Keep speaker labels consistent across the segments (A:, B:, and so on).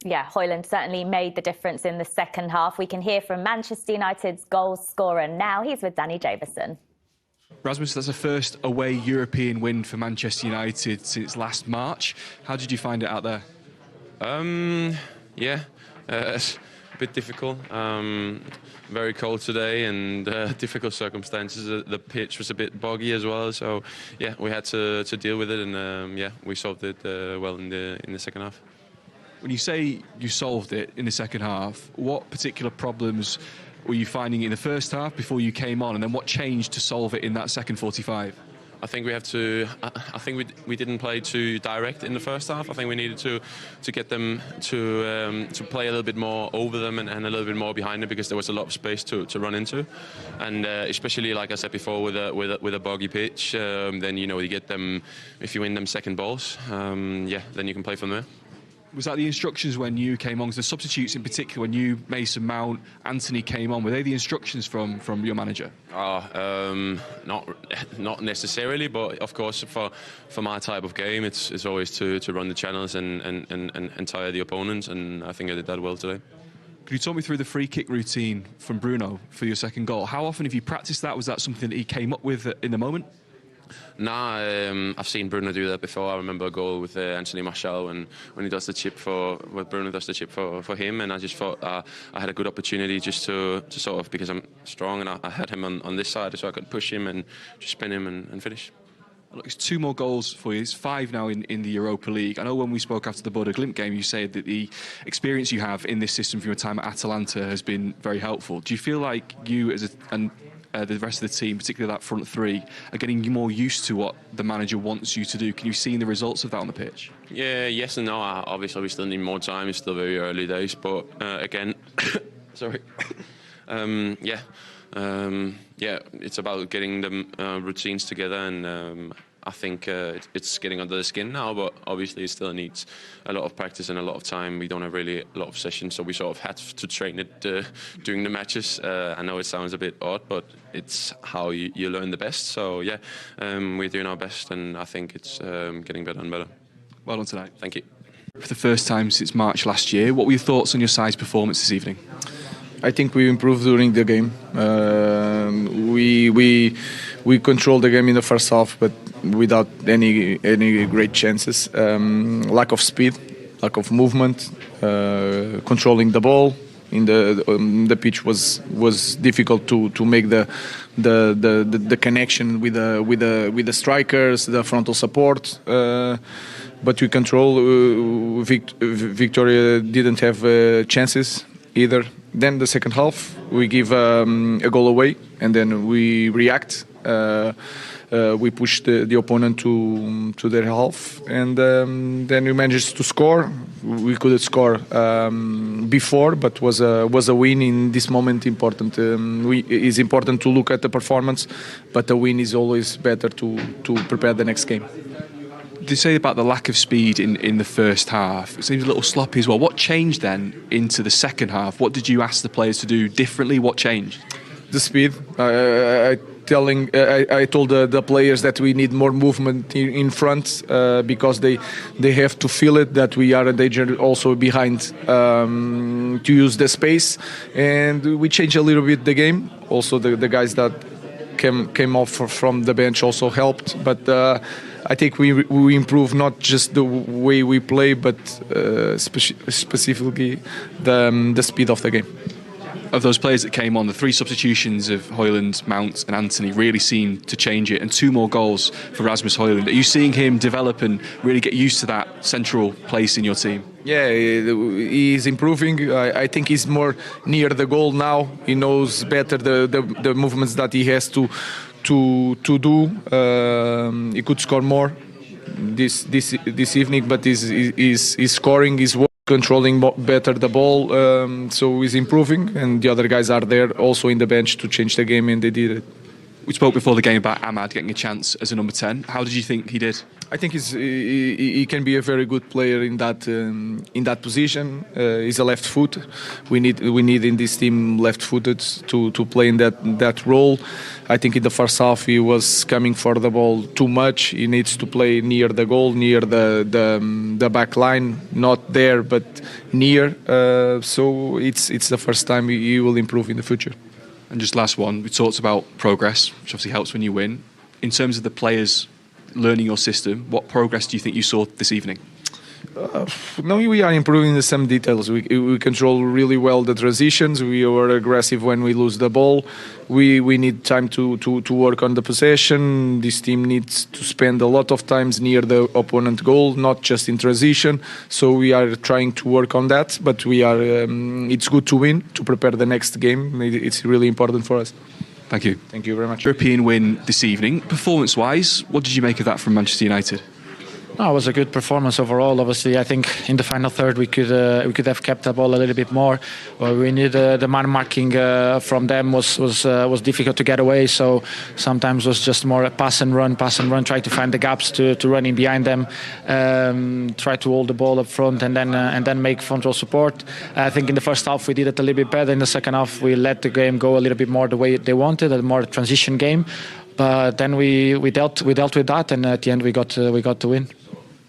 A: yeah, Hojlund certainly made the difference in the second half. We can hear from Manchester United's goal scorer now. He's with Danny Davison.
B: Rasmus, that's the first away European win for Manchester United since last March. How did you find it out there?
C: It's a bit difficult. Very cold today and difficult circumstances. The pitch was a bit boggy as well, so yeah, we had to deal with it, and we solved it well in the second half.
B: When you say you solved it in the second half, what particular problems were you finding in the first half before you came on, and then what changed to solve it in that second 45?
C: I think we have to. I think we didn't play too direct in the first half. I think we needed to get them to play a little bit more over them and a little bit more behind them, because there was a lot of space to run into, and especially like I said before with a boggy pitch, then you get them, if you win them second balls, then you can play from there.
B: Was that the instructions when you came on? The substitutes in particular, when you, Mason Mount, Anthony came on, were they the instructions from your manager?
C: Not necessarily, but of course for my type of game, it's always to run the channels and tire the opponents, and I think I did that well today.
B: Could you talk me through the free kick routine from Bruno for your second goal? How often have you practiced that? Was that something that he came up with in the moment?
C: I've seen Bruno do that before. I remember a goal with Anthony Martial when he does the chip Bruno does the chip for him, and I just thought I had a good opportunity just to sort of, because I'm strong and I had him on this side, so I could push him and just spin him and finish.
B: Look, it's 2 more goals for you. It's 5 now in the Europa League. I know when we spoke after the Bodo Glimt game, you said that the experience you have in this system from your time at Atalanta has been very helpful. Do you feel like you and the rest of the team, particularly that front 3, are getting more used to what the manager wants you to do? Can you see the results of that on the pitch?
C: Yeah, yes and no. Obviously, we still need more time. It's still very early days, but again, sorry. It's about getting the routines together, and I think it's getting under the skin now, but obviously it still needs a lot of practice and a lot of time. We don't have really a lot of sessions, so we sort of had to train it during the matches. I know it sounds a bit odd, but it's how you learn the best. So yeah, we're doing our best, and I think it's getting better and better.
B: Well done tonight.
C: Thank you.
B: For the first time since March last year, what were your thoughts on your side's performance this evening?
D: I think we improved during the game. We controlled the game in the first half, but without any great chances. Lack of speed, lack of movement, controlling the ball in the pitch was difficult to make the connection with the strikers, the frontal support. But we control. Victoria didn't have chances either. Then the second half, we give a goal away, and then we react. We push the opponent to their half, and then we managed to score. We couldn't score before, but was a win in this moment important. It's important to look at the performance, but a win is always better to prepare the next game.
B: Did you say about the lack of speed in the first half? It seems a little sloppy as well. What changed then into the second half? What did you ask the players to do differently? What changed?
D: The speed. I told the players that we need more movement in front because they have to feel it, that we are a danger also behind to use the space, and we changed a little bit the game. Also the guys that came off from the bench also helped, but I think we improve not just the way we play, but specifically the speed of the game.
B: Of those players that came on, the 3 substitutions of Hojlund, Mount and Anthony really seemed to change it, and 2 more goals for Rasmus Hojlund. Are you seeing him develop and really get used to that central place in your team?
D: Yeah, he's improving. I think he's more near the goal now. He knows better the movements that he has to do. He could score more this evening, but he's scoring. He's controlling better the ball, so he's improving, and the other guys are there also in the bench to change the game, and they did it.
B: We spoke before the game about Ahmad getting a chance as a number 10. How did you think he did?
D: I think he can be a very good player in that position. He's a left foot. We need in this team left-footed to play in that role. I think in the first half he was coming for the ball too much. He needs to play near the goal, near the back line, not there but near. So it's the first time he will improve in the future.
B: And just last one, we talked about progress, which obviously helps when you win. In terms of the players learning your system, what progress do you think you saw this evening?
D: No, we are improving in some details. We control really well the transitions. We are aggressive when we lose the ball. We need time to work on the possession. This team needs to spend a lot of times near the opponent goal, not just in transition. So we are trying to work on that. But we are. It's good to win, to prepare the next game. It's really important for us.
B: Thank you.
D: Thank you very much.
B: European win this evening. Performance-wise, what did you make of that from Manchester United?
E: No, it was a good performance overall. Obviously, I think in the final third we could have kept the ball a little bit more. We need the man marking from them was difficult to get away. So sometimes it was just more pass and run, try to find the gaps to run in behind them, try to hold the ball up front and then make front row support. I think in the first half we did it a little bit better. In the second half we let the game go a little bit more the way they wanted, a more transition game. But then we dealt with that, and at the end we got to win.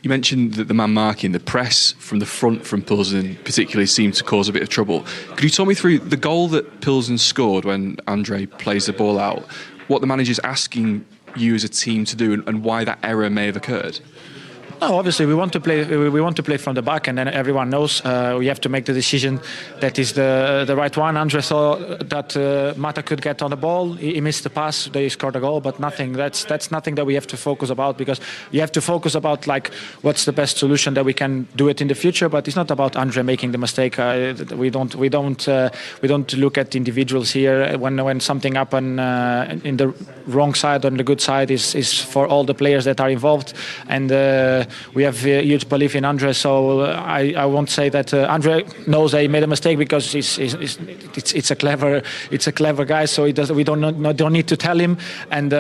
B: You mentioned that the man marking, the press from the front from Plzen particularly seemed to cause a bit of trouble. Could you talk me through the goal that Plzen scored when Andre plays the ball out, what the manager's asking you as a team to do and why that error may have occurred?
E: No, obviously we want to play from the back, and then everyone knows we have to make the decision that is the right one. Andre saw that Mata could get on the ball. He missed the pass. They scored a goal, but nothing. That's nothing that we have to focus about, because you have to focus about like what's the best solution that we can do it in the future. But it's not about Andre making the mistake. We don't look at individuals here. When something happened in the wrong side or on the good side is for all the players that are involved, and we have a huge belief in Andre, so I won't say that Andre knows that he made a mistake, because it's a clever guy. So we don't need to tell him, and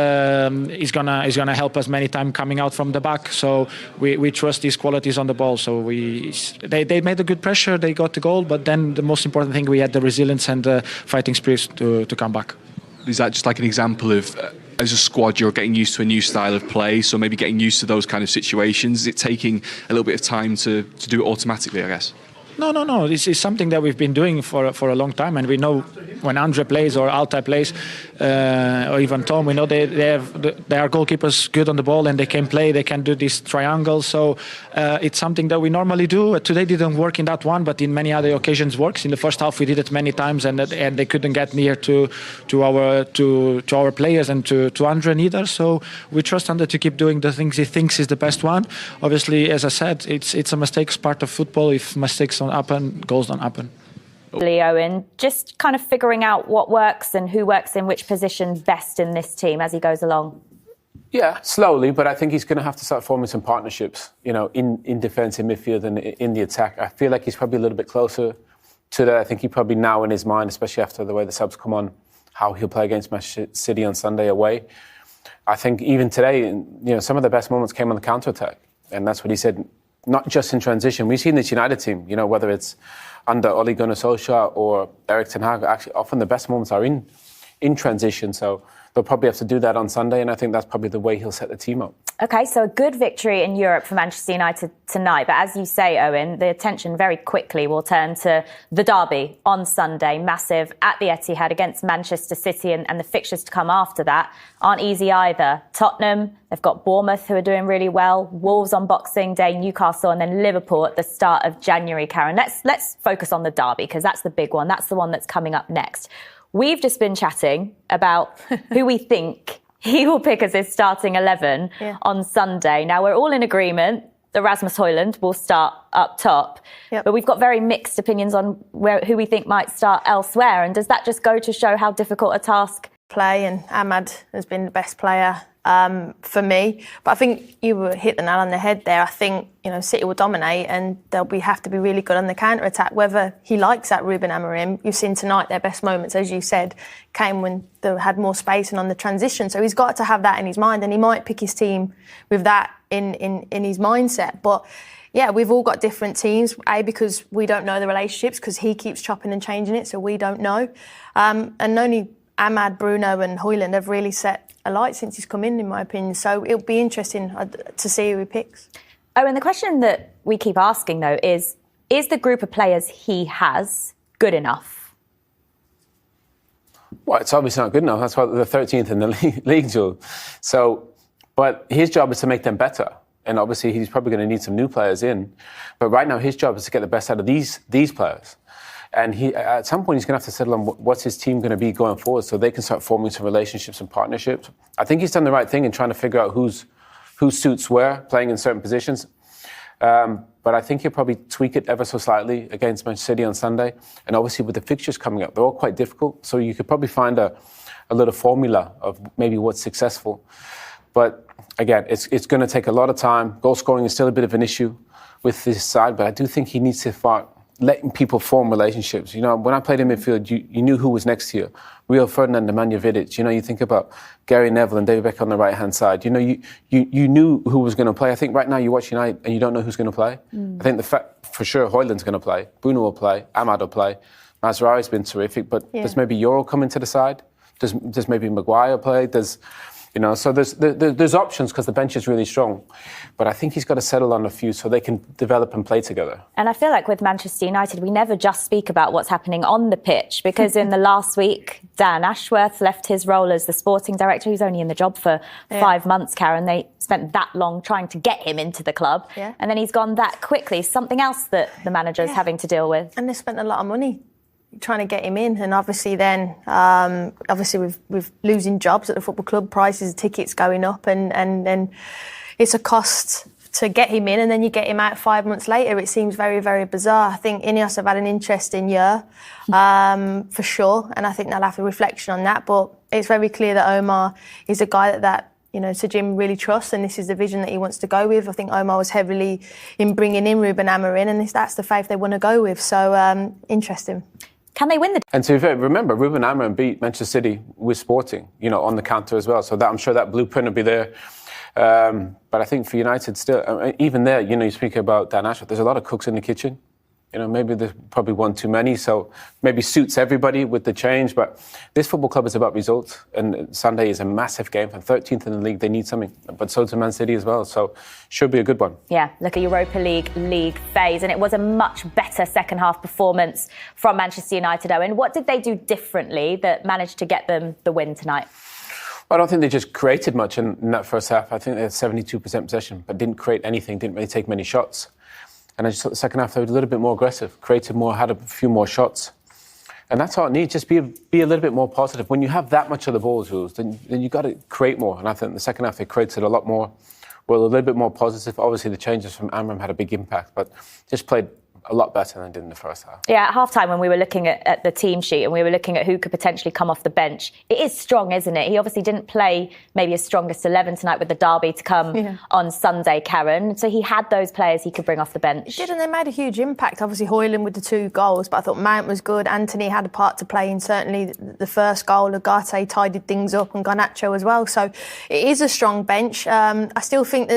E: he's gonna help us many times coming out from the back. So we trust his qualities on the ball. So they made a good pressure, they got the goal, but then the most important thing, we had the resilience and the fighting spirit to come back.
B: Is that just like an example of, as a squad, you're getting used to a new style of play, so maybe getting used to those kind of situations? Is it taking a little bit of time to do it automatically, I guess?
E: No. This is something that we've been doing for a long time, and we know when Andre plays or Altai plays, or even Tom, we know they are goalkeepers good on the ball, and they can play. They can do these triangles. So it's something that we normally do. Today didn't work in that one, but in many other occasions works. In the first half we did it many times, and they couldn't get near to our players and to Andre neither. So we trust Andre to keep doing the things he thinks is the best one. Obviously, as I said, it's a mistake, part of football. If mistakes don't happen, goals don't happen.
A: Owen, just kind of figuring out what works and who works in which position best in this team as he goes along.
F: Yeah, slowly, but I think he's going to have to start forming some partnerships, in defence, in midfield and in the attack. I feel like he's probably a little bit closer to that. I think he probably now in his mind, especially after the way the subs come on, how he'll play against Manchester City on Sunday away. I think even today, some of the best moments came on the counter-attack. And that's what he said, not just in transition. We've seen this United team, whether it's under Ole Gunnar Solskjaer or Erik ten Hag, actually often the best moments are in transition. So they'll probably have to do that on Sunday, and I think that's probably the way he'll set the team up. OK, so a good victory in Europe for Manchester United tonight. But as you say, Owen, the attention very quickly will turn to the derby on Sunday, massive at the Etihad against Manchester City, and the fixtures to come after that aren't easy either. Tottenham, they've got Bournemouth, who are doing really well, Wolves on Boxing Day, Newcastle, and then Liverpool at the start of January, Karen. Let's focus on the derby, because that's the big one. That's the one that's coming up next. We've just been chatting about who we think he will pick as his starting 11 on Sunday. Now, we're all in agreement that Rasmus Hojlund will start up top. Yep. But we've got very mixed opinions on who we think might start elsewhere. And does that just go to show how difficult a task
G: play, and Ahmad has been the best player for me. But I think you hit the nail on the head there. I think, City will dominate and they'll have to be really good on the counter-attack, whether he likes that, Ruben Amorim. You've seen tonight their best moments, as you said, came when they had more space and on the transition. So he's got to have that in his mind, and he might pick his team with that in his mindset. But yeah, we've all got different teams, because we don't know the relationships, because he keeps chopping and changing it, so we don't know. And only Ahmad, Bruno and Hojlund have really set a light since he's come in my opinion. So it'll be interesting to see who he picks.
A: Oh, and the question that we keep asking, though, is the group of players he has good enough?
F: Well, it's obviously not good enough. That's why they're 13th in the league, Joel. So, but his job is to make them better. And obviously he's probably going to need some new players in. But right now his job is to get the best out of these players. And at some point he's going to have to settle on what's his team going to be going forward, so they can start forming some relationships and partnerships. I think he's done the right thing in trying to figure out who suits where, playing in certain positions. But I think he'll probably tweak it ever so slightly against Manchester City on Sunday. And obviously with the fixtures coming up, they're all quite difficult. So you could probably find a little formula of maybe what's successful. But again, it's going to take a lot of time. Goal scoring is still a bit of an issue with this side, but I do think he needs to start letting people form relationships. When I played in midfield, you knew who was next to you. Rio Ferdinand and Man Utd. You think about Gary Neville and David Beckham on the right-hand side. You knew who was going to play. I think right now you watch United and you don't know who's going to play. I think for sure Hojlund's going to play. Bruno will play. Ahmad will play. Mazraoui's been terrific, but does maybe Euro come into the side? Does maybe Maguire play? So there's options because the bench is really strong. But I think he's got to settle on a few so they can develop and play together.
A: And I feel like with Manchester United, we never just speak about what's happening on the pitch, because in the last week, Dan Ashworth left his role as the sporting director. He was only in the job for 5 months, Karen. They spent that long trying to get him into the club. Yeah. And then he's gone that quickly. Something else that the manager's having to deal with. And
G: they spent a lot of money trying to get him in, and obviously then with losing jobs at the football club, prices of tickets going up, and then it's a cost to get him in, and then you get him out 5 months later. It seems very, very bizarre. I think Ineos have had an interesting year for sure, and I think they'll have a reflection on that, but it's very clear that Omar is a guy that Sir Jim really trusts, and this is the vision that he wants to go with. I think Omar was heavily in bringing in Ruben Amorim, and that's the faith they want to go with. So interesting.
A: Can they win the...
F: And to remember, Ruben Amorim beat Manchester City with Sporting, on the counter as well. So I'm sure that blueprint will be there. But I think for United still, even there, you speak about Dan Ashworth, there's a lot of cooks in the kitchen. Maybe there's probably one too many, so maybe suits everybody with the change. But this football club is about results, and Sunday is a massive game. For 13th in the league, they need something. But so does Man City as well, so should be a good one.
A: Yeah, look at Europa League phase, and it was a much better second-half performance from Manchester United. Owen, what did they do differently that managed to get them the win tonight?
F: I don't think they just created much in that first half. I think they had 72% possession, but didn't create anything, didn't really take many shots. And I just thought the second half they were a little bit more aggressive, created more, had a few more shots. And that's all it needs, just be a little bit more positive. When you have that much of the ball, Jules, then you've got to create more. And I think the second half they created a lot more, were a little bit more positive. Obviously the changes from Amorim had a big impact, but just played a lot better than they did in the first half.
A: Yeah, at half-time when we were looking at the team sheet and we were looking at who could potentially come off the bench, it is strong, isn't it? He obviously didn't play maybe his strongest 11 tonight with the derby to come on Sunday, Karen. So he had those players he could bring off the bench.
G: He did, and they made a huge impact. Obviously Hojlund with the 2 goals, but I thought Mount was good. Anthony had a part to play in certainly the first goal. Ugarte tidied things up, and Garnacho as well. So it is a strong bench. I still think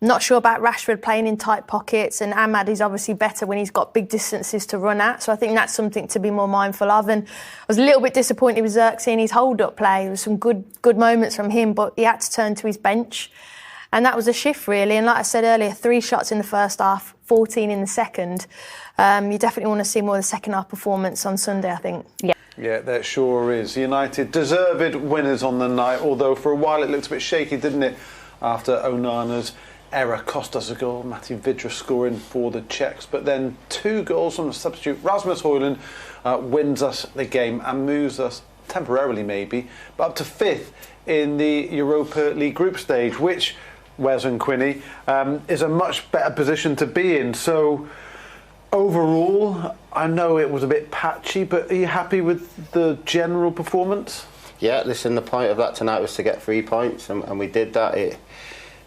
G: I'm not sure about Rashford playing in tight pockets, and Ahmad is obviously better when he's got big distances to run at. So I think that's something to be more mindful of. And I was a little bit disappointed with Xerxes in his hold-up play. There was some good moments from him, but he had to turn to his bench. And that was a shift, really. And like I said earlier, 3 shots in the first half, 14 in the second. You definitely want to see more of the second half performance on Sunday, I think.
H: Yeah, there sure is. United deserved winners on the night, although for a while it looked a bit shaky, didn't it? After Onana's error cost us a goal, Matej Vydra scoring for the Czechs, but then 2 goals from the substitute Rasmus Hojlund wins us the game and moves us temporarily maybe, but up to 5th in the Europa League group stage, which, Wes and Quinny, is a much better position to be in. So overall, I know it was a bit patchy, but are you happy with the general performance?
I: Yeah, listen, the point of that tonight was to get 3 points, and we did that. It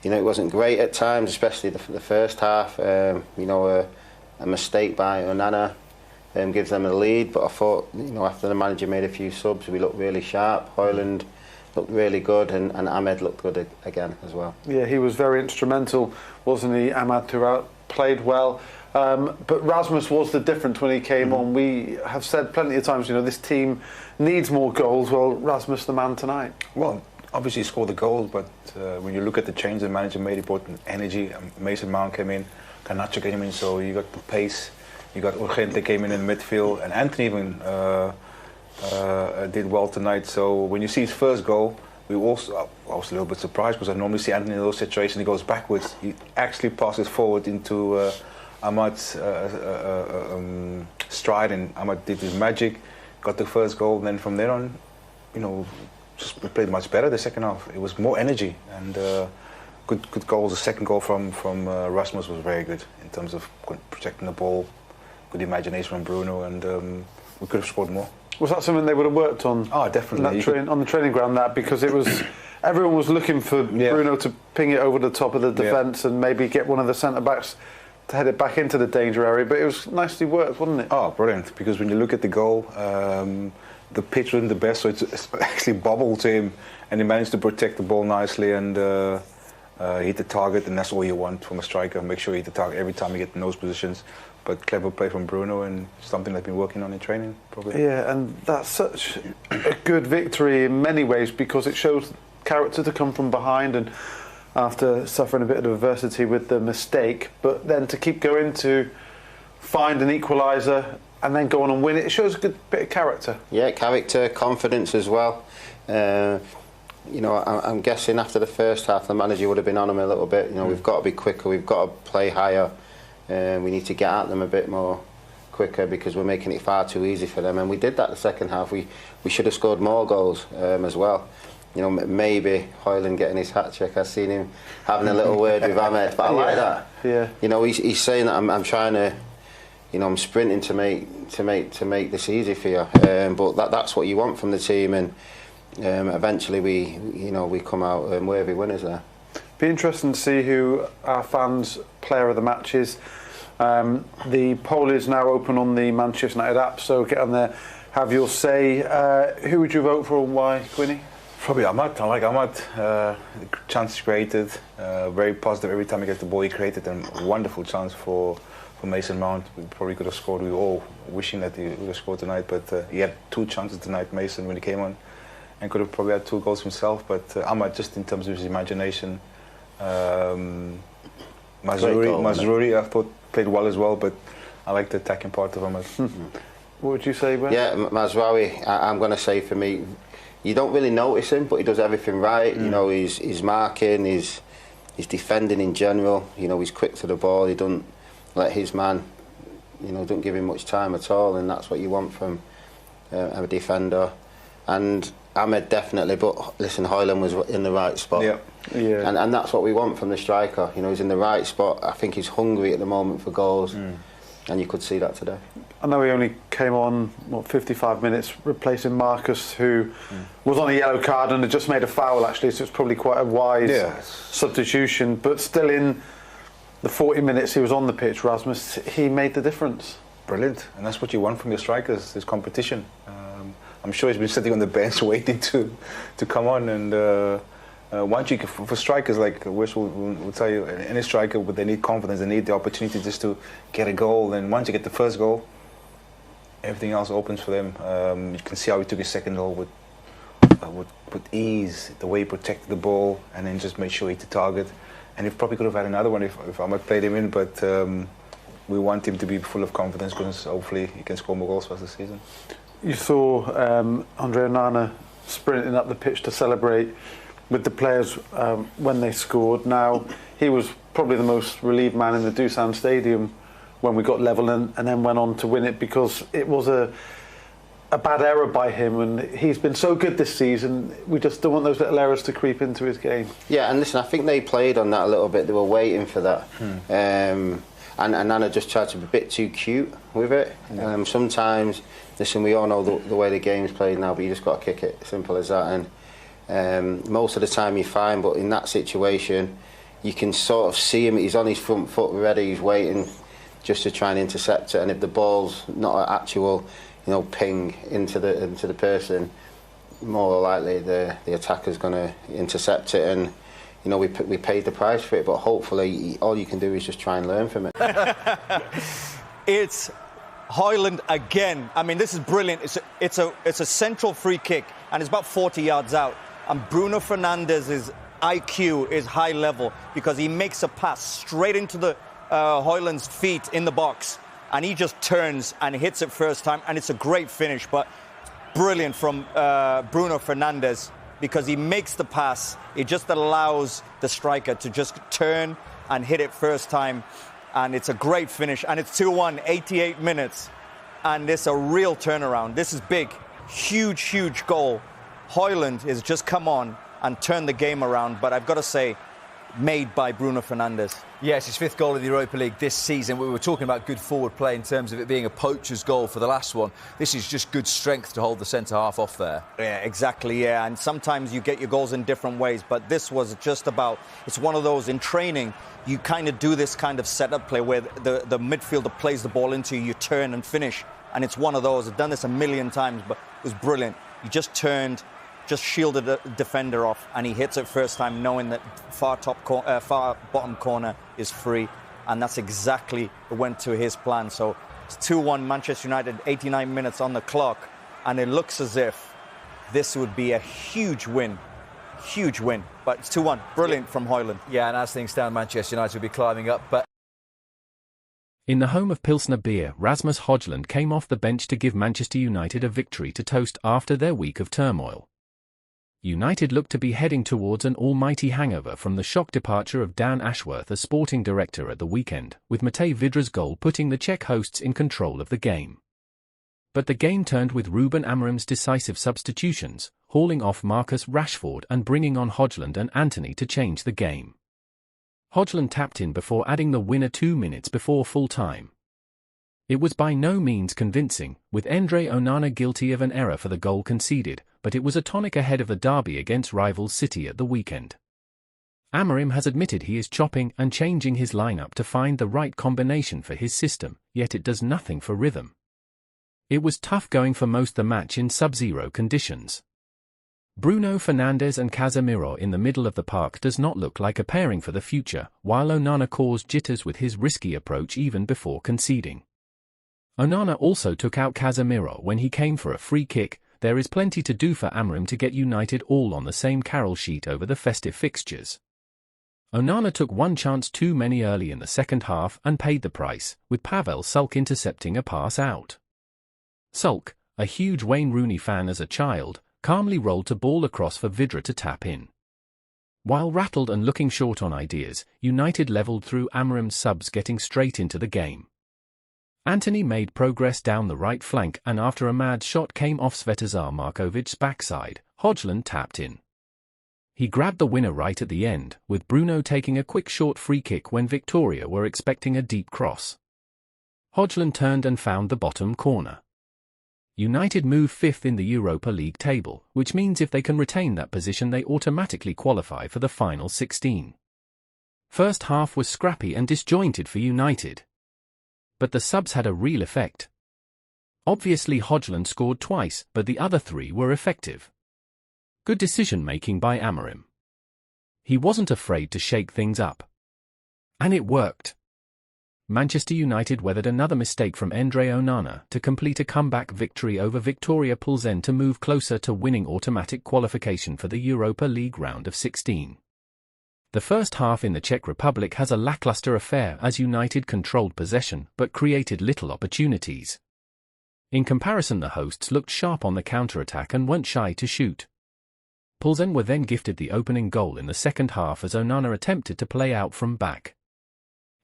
I: wasn't great at times, especially the first half. A mistake by Onana gives them a lead, but I thought, after the manager made a few subs, we looked really sharp. Hojlund looked really good, and Ahmed looked good again as well. Yeah,
H: he was very instrumental, wasn't he? Ahmed throughout played well. But Rasmus was the difference when he came on. We have said plenty of times, this team needs more goals. Well, Rasmus, the man tonight.
J: Well, obviously he scored the goal, but when you look at the change the manager made, he brought Energy. Mason Mount came in, Garnacho came in, so you got the pace. You got Urgente came in midfield, and Anthony even did well tonight. So when you see his first goal, I was a little bit surprised, because I normally see Anthony in those situations, he goes backwards. He actually passes forward into Ahmad's stride, and Ahmad did his magic, got the first goal, and then from there on, just played much better the second half. It was more energy, and good goals. The second goal from Rasmus was very good in terms of protecting the ball, good imagination from Bruno, and we could have scored more.
H: Was that something they would have worked on?
J: Oh, definitely.
H: On the training ground, because it was everyone was looking for Bruno to ping it over the top of the defence and maybe get one of the centre-backs to head it back into the danger area, but it was nicely worked, wasn't it?
J: Oh, brilliant, because when you look at the goal, the pitch wasn't the best, so it's actually bobbled to him, and he managed to protect the ball nicely and hit the target, and that's all you want from a striker. Make sure you hit the target every time you get in those positions. But clever play from Bruno, and something they've been working on in training, probably.
H: Yeah, and that's such a good victory in many ways, because it shows character to come from behind, and after suffering a bit of adversity with the mistake, but then to keep going to find an equaliser and then go on and win it shows a good bit of character.
I: Yeah, character, confidence as well. I'm guessing after the first half the manager would have been on him a little bit. We've got to be quicker, we've got to play higher, we need to get at them a bit more quicker, because we're making it far too easy for them, and we did that the second half. We should have scored more goals as well. Maybe Hojlund getting his hat trick. I've seen him having a little word with Ahmed, but I like that.
H: Yeah.
I: He's saying that I'm trying to, I'm sprinting to make this easy for you. But that's what you want from the team, and eventually we come out worthy winners there.
H: Be interesting to see who our fans' player of the match is. The poll is now open on the Manchester United app, so get on there, have your say. Who would you vote for and why, Quinny?
J: Probably Ahmad. I like Ahmad. Chances created, very positive every time he gets the ball. He created a wonderful chance for Mason Mount. We probably could have scored. We were all wishing that he would have scored tonight, but he had 2 chances tonight, Mason, when he came on, and could have probably had 2 goals himself. But Ahmad, just in terms of his imagination, Mazruri, I thought played well as well, but I like the attacking part of Ahmad.
H: What would you say, Ben?
I: Yeah, Mazraoui, I'm going to say, for me, you don't really notice him, but he does everything right. He's marking, he's defending in general. He's quick to the ball. He don't let his man, don't give him much time at all, and that's what you want from a defender. And Ahmed definitely, but listen, Hojlund was in the right spot.
H: Yeah.
I: And that's what we want from the striker. He's in the right spot. I think he's hungry at the moment for goals, and you could see that today.
H: I know he only came on 55 minutes, replacing Marcus, who was on a yellow card and had just made a foul, actually, so it's probably quite a wise substitution. But still, in the 40 minutes he was on the pitch, Rasmus, he made the difference.
J: Brilliant, and that's what you want from your strikers, this competition. I'm sure he's been sitting on the bench waiting to come on, and once you, for strikers, like Wish will tell you, any striker, they need confidence, they need the opportunity just to get a goal, and once you get the first goal, everything else opens for them. You can see how he took his second goal with ease, the way he protected the ball, and then just made sure he hit the target. And he probably could have had another one if Ahmad played him in, but we want him to be full of confidence, because hopefully he can score more goals for us this season.
H: You saw Andre Onana sprinting up the pitch to celebrate with the players when they scored. Now, he was probably the most relieved man in the Dusan Stadium when we got level, and then went on to win it, because it was a bad error by him, and he's been so good this season. We just don't want those little errors to creep into his game.
I: Yeah, and listen, I think they played on that a little bit. They were waiting for that. and Nana just tried to be a bit too cute with it. Sometimes, listen, we all know the way the game's played now, but you just got to kick it, simple as that. And most of the time you're fine, but in that situation, you can sort of see him. He's on his front foot ready. He's waiting just to try and intercept it. And if the ball's not an actual, ping into the person, more likely the attacker's going to intercept it. And we paid the price for it. But hopefully, all you can do is just try and learn from it.
K: It's Hojlund again. I mean, this is brilliant. It's a central free kick, and it's about 40 yards out. And Bruno Fernandes's IQ is high level because he makes a pass straight into the Hojlund's feet in the box, and he just turns and hits it first time, and it's a great finish. But brilliant from Bruno Fernandes because he makes the pass. It just allows the striker to just turn and hit it first time, and it's a great finish. And it's 2-1, 88 minutes, and it's a real turnaround. This is big, huge goal. Hojlund has just come on and turned the game around, but I've got to say, made by Bruno Fernandes.
L: Yes, his 5th goal in the Europa League this season. We were talking about good forward play in terms of it being a poacher's goal for the last one. This is just good strength to hold the centre-half off there.
K: Yeah, exactly, yeah. And sometimes you get your goals in different ways, but this was just about, it's one of those in training, you kind of do this kind of setup play where the midfielder plays the ball into you, turn and finish. And it's one of those. I've done this a million times, but it was brilliant. He just turned, just shielded the defender off, and he hits it first time knowing that far bottom corner is free, and that's exactly went to his plan. So it's 2-1 Manchester United, 89 minutes on the clock, and it looks as if this would be a huge win, but it's 2-1. Brilliant from Hojlund.
L: Yeah, and as things stand, Manchester United will be climbing up, but
M: in the home of Pilsner beer, Rasmus Hojlund came off the bench to give Manchester United a victory to toast after their week of turmoil. United looked to be heading towards an almighty hangover from the shock departure of Dan Ashworth as sporting director at the weekend, with Matej Vydra's goal putting the Czech hosts in control of the game. But the game turned with Ruben Amorim's decisive substitutions, hauling off Marcus Rashford and bringing on Hojlund and Antony to change the game. Hojlund tapped in before adding the winner 2 minutes before full-time. It was by no means convincing, with Andre Onana guilty of an error for the goal conceded, but it was a tonic ahead of the derby against rivals City at the weekend. Amorim has admitted he is chopping and changing his lineup to find the right combination for his system, yet it does nothing for rhythm. It was tough going for most the match in sub-zero conditions. Bruno Fernandes and Casemiro in the middle of the park does not look like a pairing for the future, while Onana caused jitters with his risky approach even before conceding. Onana also took out Casemiro when he came for a free kick. There is plenty to do for Amorim to get United all on the same carol sheet over the festive fixtures. Onana took one chance too many early in the second half and paid the price, with Pavel Sulk intercepting a pass out. Sulk, a huge Wayne Rooney fan as a child, calmly rolled the ball across for Vydra to tap in. While rattled and looking short on ideas, United levelled through Amorim's subs getting straight into the game. Antony made progress down the right flank, and after a mad shot came off Svetozar Markovic's backside, Hojlund tapped in. He grabbed the winner right at the end, with Bruno taking a quick short free kick when Viktoria were expecting a deep cross. Hojlund turned and found the bottom corner. United move 5th in the Europa League table, which means if they can retain that position they automatically qualify for the final 16. First half was scrappy and disjointed for United. But the subs had a real effect. Obviously Hojlund scored twice, but the other 3 were effective. Good decision-making by Amorim. He wasn't afraid to shake things up. And it worked. Manchester United weathered another mistake from Andre Onana to complete a comeback victory over Viktoria Plzen to move closer to winning automatic qualification for the Europa League round of 16. The first half in the Czech Republic has a lackluster affair as United controlled possession but created little opportunities. In comparison, the hosts looked sharp on the counter-attack and weren't shy to shoot. Plzen were then gifted the opening goal in the second half as Onana attempted to play out from back.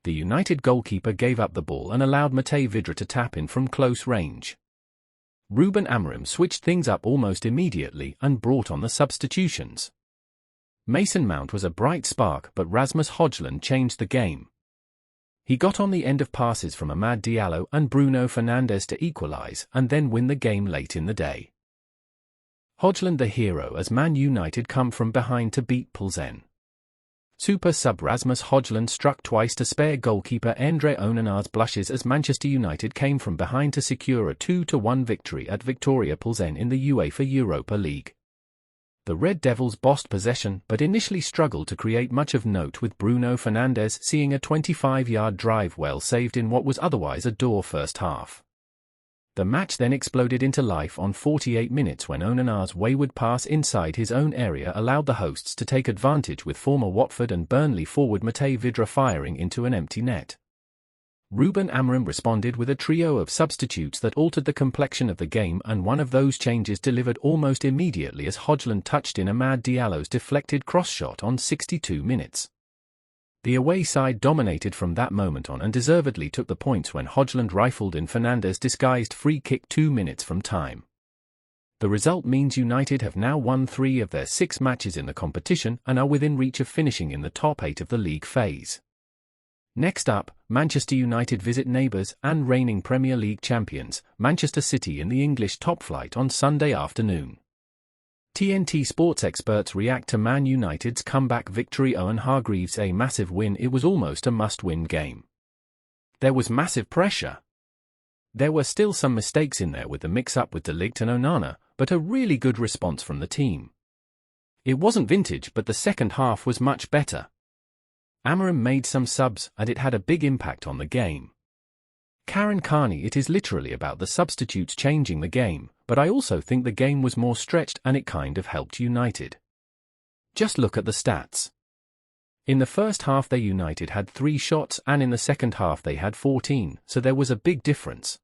M: The United goalkeeper gave up the ball and allowed Matej Vydra to tap in from close range. Ruben Amorim switched things up almost immediately and brought on the substitutions. Mason Mount was a bright spark, but Rasmus Hojlund changed the game. He got on the end of passes from Amad Diallo and Bruno Fernandes to equalise and then win the game late in the day. Hojlund the hero as Man United come from behind to beat Plzen. Super sub Rasmus Hojlund struck twice to spare goalkeeper Endre Onanar's blushes as Manchester United came from behind to secure a 2-1 victory at Viktoria Plzen in the UEFA Europa League. The Red Devils bossed possession but initially struggled to create much of note, with Bruno Fernandes seeing a 25-yard drive well saved in what was otherwise a dull first half. The match then exploded into life on 48 minutes when Onanar's wayward pass inside his own area allowed the hosts to take advantage, with former Watford and Burnley forward Matej Vydra firing into an empty net. Ruben Amorim responded with a trio of substitutes that altered the complexion of the game, and one of those changes delivered almost immediately as Hojlund touched in Amad Diallo's deflected cross shot on 62 minutes. The away side dominated from that moment on and deservedly took the points when Hojlund rifled in Fernandes' disguised free kick 2 minutes from time. The result means United have now won 3 of their 6 matches in the competition and are within reach of finishing in the top 8 of the league phase. Next up, Manchester United visit neighbours and reigning Premier League champions, Manchester City, in the English top flight on Sunday afternoon. TNT Sports experts react to Man United's comeback victory. Owen Hargreaves: a massive win. It was almost a must-win game. There was massive pressure. There were still some mistakes in there with the mix-up with De Ligt and Onana, but a really good response from the team. It wasn't vintage, but the second half was much better. Amorim made some subs, and it had a big impact on the game. Karen Carney: it is literally about the substitutes changing the game, but I also think the game was more stretched and it kind of helped United. Just look at the stats. In the first half United had 3 shots and in the second half they had 14, so there was a big difference.